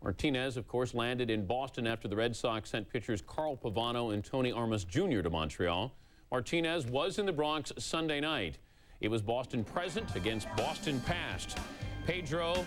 Martinez, of course, landed in Boston after the Red Sox sent pitchers Carl Pavano and Tony Armas Jr. to Montreal. Martinez was in the Bronx Sunday night. It was Boston present against Boston past. Pedro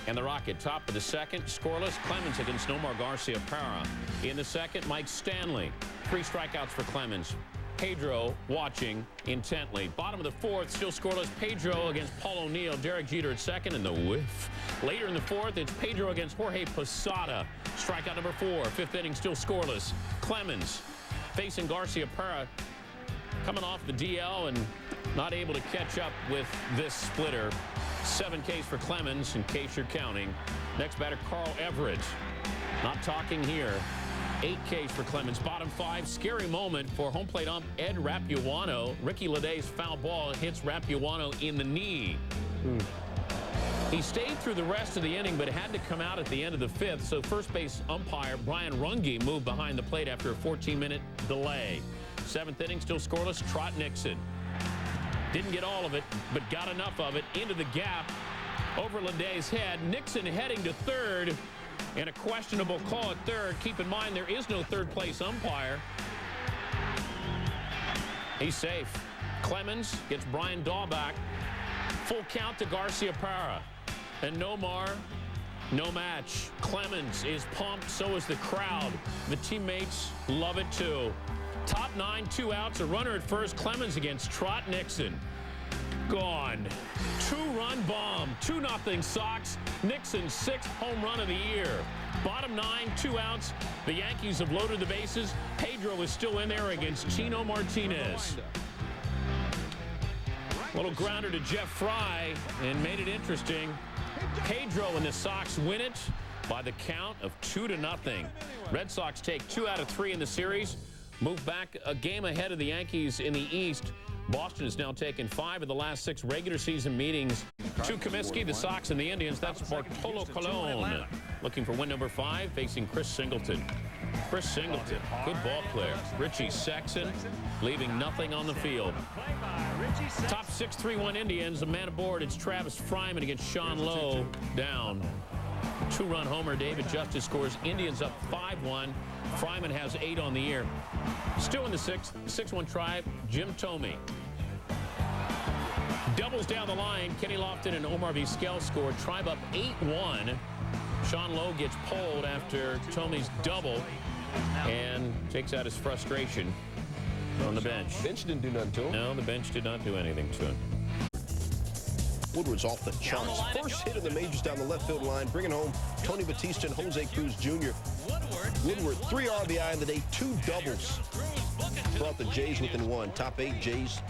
and the Rocket top of the second. Scoreless. Clemens against Nomar Garcia-Parra. In the second, Mike Stanley. 3 strikeouts for Clemens. Pedro watching intently. Bottom of the fourth, still scoreless. Pedro against Paul O'Neill. Derek Jeter at second, and the whiff. Later in the fourth, it's Pedro against Jorge Posada. Strikeout number 4. Fifth inning, still scoreless. Clemens facing Garcia-Parra, coming off the DL and not able to catch up with this splitter. 7 Ks for Clemens, in case you're counting. Next batter, Carl Everett. Not talking here. 8 Ks for Clemens. Bottom 5, scary moment for home plate ump Ed Rapuano. Ricky Leday's foul ball hits Rapuano in the knee. He stayed through the rest of the inning, but had to come out at the end of the 5th, so first base umpire Brian Runge moved behind the plate after a 14-minute delay. 7th inning, still scoreless. Trot Nixon. Didn't get all of it, but got enough of it into the gap over Leday's head. Nixon heading to third, and a questionable call at third. Keep in mind, there is no third-place umpire. He's safe. Clemens gets Brian Dahlback. Full count to Garcia-Parra. And Nomar, no match. Clemens is pumped, so is the crowd. The teammates love it too. Top 9, 2 outs, a runner at first. Clemens against Trot Nixon. Gone. 2-run bomb. 2-0 Sox. Nixon's 6th home run of the year. Bottom 9, 2 outs. The Yankees have loaded the bases. Pedro is still in there against Chino Martinez. Little grounder to Jeff Fry and made it interesting. Pedro and the Sox win it by the count of 2-0. Red Sox take 2 out of 3 in the series. Move back a game ahead of the Yankees in the East. Boston has now taken 5 of the last 6 regular season meetings. To Comiskey, the Sox and the Indians. That's Bartolo Colon looking for win number 5, facing Chris Singleton. Chris Singleton, good ball player. Richie Sexton leaving nothing on the field. Top 6, 3-1 Indians. A man aboard. It's Travis Fryman against Sean Lowe. Down. 2-run homer. David Justice scores. Indians up 5-1. Fryman has 8 on the year. Still in the 6th, 6-1 Tribe, Jim Thome. Doubles down the line. Kenny Lofton and Omar Vizquel scored. Tribe up 8-1. Sean Lowe gets pulled after Thome's double and takes out his frustration on the bench. Bench didn't do nothing to him. No, the bench did not do anything to him. Woodward's off the charts. First hit in the majors down the left field line, bringing home Tony Batista and Jose Cruz Jr. Woodward, 3 RBI in the day, 2 doubles. Brought the Jays within 1. Top 8 Jays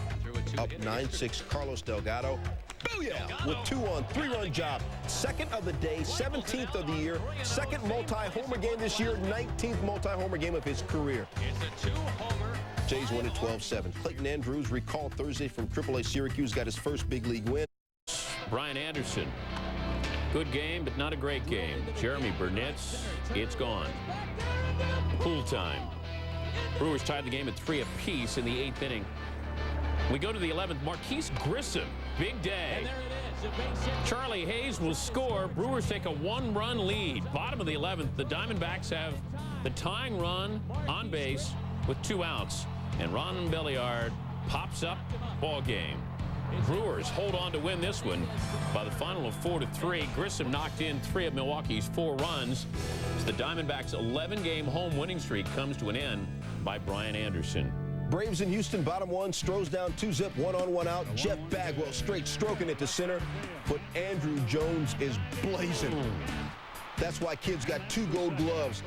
up 9-6. Carlos Delgado, booyah, with 2 on 3-run job. 2nd of the day, 17th of the year, 2nd multi-homer game this year, 19th multi-homer game of his career. Jays win at 12-7. Clayton Andrews, recalled Thursday from AAA Syracuse, got his first big league win. Brian Anderson, good game, but not a great game. Jeremy Burnitz, it's gone. Pool time. Brewers tied the game at 3 apiece in the 8th inning. We go to the 11th. Marquise Grissom, big day. Charlie Hayes will score. Brewers take a 1-run lead. Bottom of the 11th, the Diamondbacks have the tying run on base with 2 outs. And Ron Belliard pops up, ball game. Brewers hold on to win this one by the final of 4-3. Grissom knocked in 3 of Milwaukee's 4 runs. As the Diamondbacks' 11-game home winning streak comes to an end by Brian Anderson. Braves in Houston, bottom 1. Stroh's down 2-zip, 1 on, 1 out. Jeff Bagwell straight stroking it to center, but Andrew Jones is blazing. That's why Kid's got 2 gold gloves.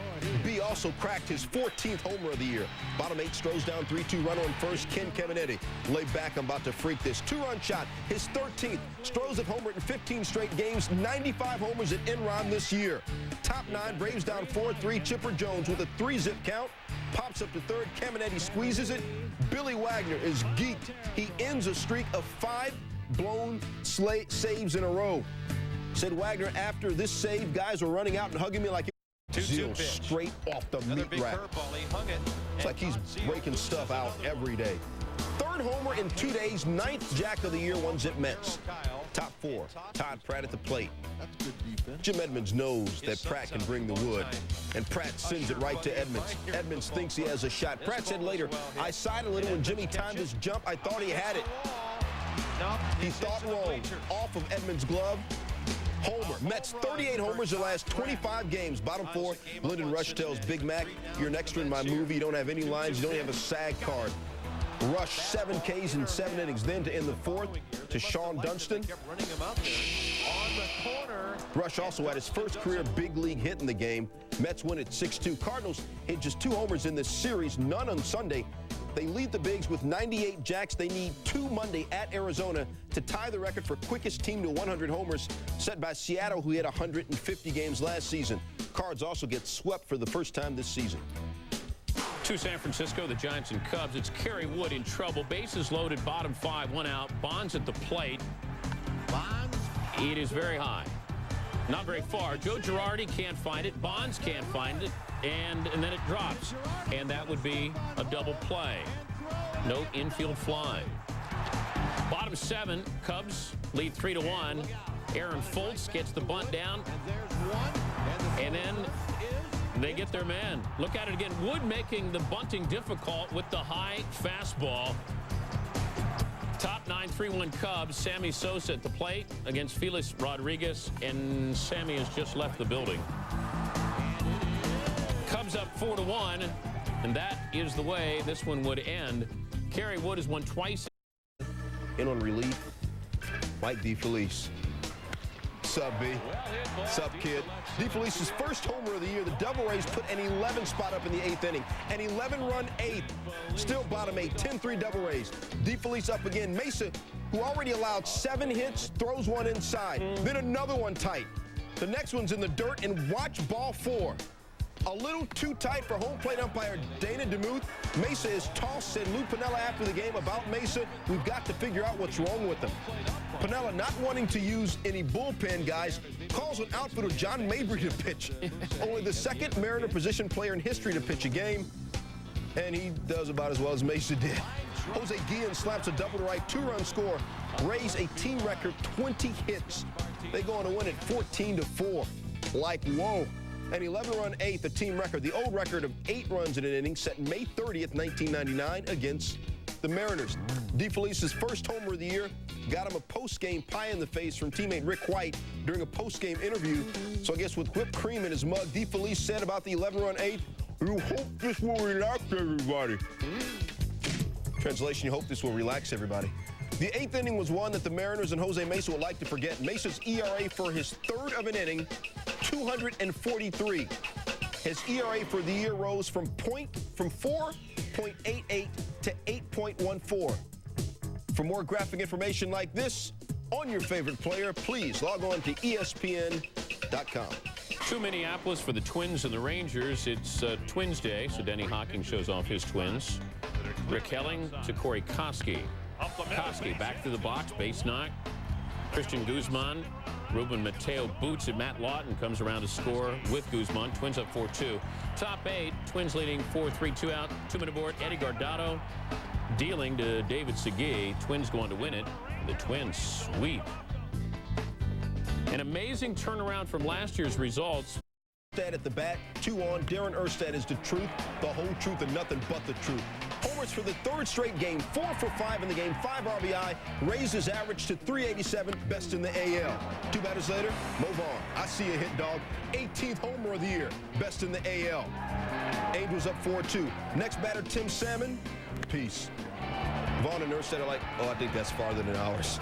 B also cracked his 14th homer of the year. Bottom 8, Stroh's down 3-2, runner on first. Ken Caminiti lay back. I'm about to freak this. 2-run shot, his 13th. Stroh's at homer in 15 straight games, 95 homers at Enron this year. Top 9, Braves down 4-3. Chipper Jones with a 3-zip count. Pops up to third. Caminiti squeezes it. Billy Wagner is geeked. He ends a streak of 5 blown saves in a row. Said Wagner, after this save, guys were running out and hugging me like it was straight off the meat rack. It's like he's breaking stuff out every day. 3rd homer in 2 days, 9th jack of the year, 1-zip Mets. Top 4, Todd Pratt at the plate. That's good defense. Jim Edmonds knows that Pratt can bring the wood, and Pratt sends it right to Edmonds. Edmonds thinks he has a shot. Pratt said later, I sighed a little when Jimmy timed his jump. I thought he had it. He thought wrong. Off of Edmonds' glove. Homer. Mets 38 homers the last 25 games. Bottom 4, Lyndon Rush tells Big Mac, you're an extra in my movie. You don't have any lines. You don't have a SAG card. Rush 7 Ks in 7 innings. Then to end the 4th to Sean Dunston. Rush also had his first career big league hit in the game. Mets win at 6-2. Cardinals hit just 2 homers in this series, none on Sunday. They lead the Bigs with 98 jacks. They need 2 Monday at Arizona to tie the record for quickest team to 100 homers set by Seattle, who hit 150 games last season. Cards also get swept for the first time this season. To San Francisco, the Giants and Cubs. It's Kerry Wood in trouble. Bases loaded, bottom 5, 1 out. Bonds at the plate. It is very high. Not very far. Joe Girardi can't find it. Bonds can't find it. And then it drops. And that would be a double play. No infield fly. Bottom 7, Cubs lead 3-1. Aaron Foltz gets the bunt down. And then they get their man. Look at it again. Wood making the bunting difficult with the high fastball. Top 9, 3-1 Cubs. Sammy Sosa at the plate against Felix Rodriguez, and Sammy has just left the building. Cubs up 4-1, and that is the way this one would end. Kerry Wood has won twice. In on relief, Mike DeFelice. Sub B. Sup, kid. DeFelice's first homer of the year. The Devil Rays put an 11 spot up in the 8th inning. An 11-run 8th. Still bottom 8. 10-3 Devil Rays. DeFelice up again. Mesa, who already allowed 7 hits, throws one inside. Then another one tight. The next one's in the dirt, and watch ball 4. A little too tight for home plate umpire Dana DeMuth. Mesa is tossed, said Lou Piniella after the game about Mesa. We've got to figure out what's wrong with him. Piniella, not wanting to use any bullpen guys, calls on outfielder John Mabry to pitch. Only the 2nd Mariner position player in history to pitch a game, and he does about as well as Mesa did. Jose Guillen slaps a double to right, 2-run score. Rays a team record 20 hits. They go on to win at 14-4. Like, whoa. An 11-run 8th, a team record. The old record of 8 runs in an inning set May 30th, 1999 against the Mariners. DeFelice's first homer of the year got him a post-game pie in the face from teammate Rick White during a post-game interview. So I guess with whipped cream in his mug, DeFelice said about the 11-run 8th, you hope this will relax everybody. Translation, you hope this will relax everybody. The 8th inning was one that the Mariners and Jose Mesa would like to forget. Mesa's ERA for his 3rd of an inning, 243. His ERA for the year rose from 4.88 to 8.14. For more graphic information like this on your favorite player, please log on to ESPN.com. To Minneapolis for the Twins and the Rangers. It's Twins Day, so Denny Hawkins shows off his Twins. Rick Helling to Corey Koski. Koski back to the box, base knock. Christian Guzman, Ruben Mateo boots at Matt Lawton, comes around to score with Guzman. Twins up 4-2. Top 8, Twins leading 4-3, 2 out. 2-minute board, Eddie Guardado dealing to David Segui. Twins going to win it. The Twins sweep. An amazing turnaround from last year's results. Erstad at the bat, 2 on. Darren Erstad is the truth, the whole truth, and nothing but the truth. Homers for the 3rd straight game, 4 for 5 in the game, 5 RBI, raised his average to 387, best in the AL. 2 batters later, Mo Vaughn, I see a hit, dog. 18th homer of the year, best in the AL. Angels up 4-2. Next batter, Tim Salmon, peace. Vaughn and Erstad are like, oh, I think that's farther than ours.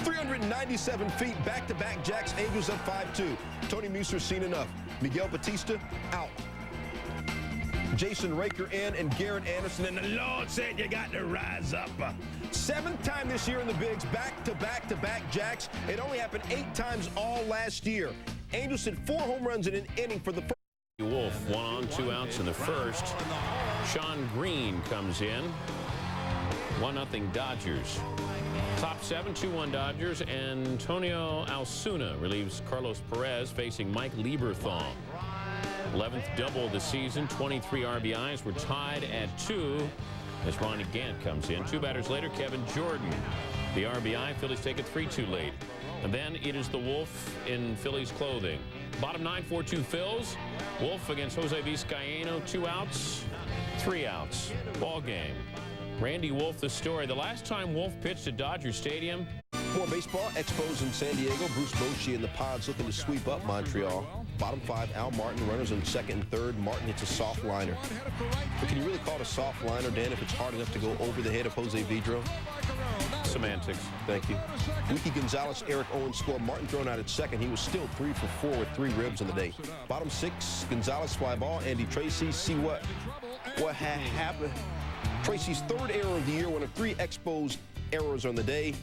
397 feet, back-to-back jacks, Angels up 5-2. Tony Muser's seen enough. Miguel Batista, out. Jason Raker in, and Garrett Anderson, and the Lord said you got to rise up. 7th time this year in the Bigs, back-to-back jacks. It only happened 8 times all last year. Angels hit 4 home runs in an inning for the first. Wolf, 1 on, 2 outs in the first. Sean Green comes in. 1-0 Dodgers. Top 7, 2-1 Dodgers. Antonio Alcuna relieves Carlos Perez, facing Mike Lieberthal. 11th double of the season, 23 RBIs. We're tied at 2 as Ronnie Gant comes in. 2 batters later, Kevin Jordan. The RBI, Phillies take a 3-2 lead. And then it is the Wolf in Phillies clothing. Bottom 9, 4-2 Phils. Wolf against Jose Vizcaíno, 2 outs, 3 outs. Ball game. Randy Wolf, the story. The last time Wolf pitched at Dodger Stadium. More baseball. Expos in San Diego. Bruce Bochy and the Pods looking to sweep up Montreal. Bottom 5, Al Martin. Runners on second and third. Martin hits a soft liner. But can you really call it a soft liner, Dan, if it's hard enough to go over the head of Jose Vidro? Semantics. Thank you. Wiki Gonzalez, Eric Owens scored. Martin thrown out at second. He was still 3 for 4 with 3 ribs in the day. Bottom 6, Gonzalez fly ball. Andy Tracy. See what happened. Tracy's 3rd error of the year, one of 3 Expos errors on the day.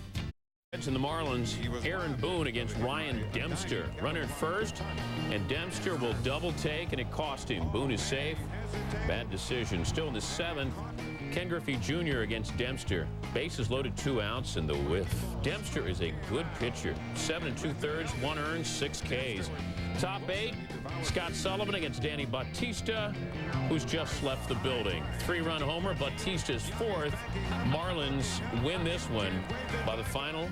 And the Marlins, Aaron Boone against Ryan Dempster. Runner at first, and Dempster will double take, and it cost him. Boone is safe. Bad decision. Still in the 7th, Ken Griffey Jr. against Dempster. Bases loaded, 2 outs, and the whiff. Dempster is a good pitcher. 7 2/3, 1 earned, 6 Ks. Top 8, Scott Sullivan against Danny Bautista, who's just left the building. 3-run homer, Bautista's 4th. Marlins win this one by the final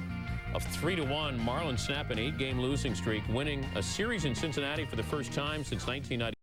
of 3-1. Marlins snap an 8-game losing streak, winning a series in Cincinnati for the first time since 1990.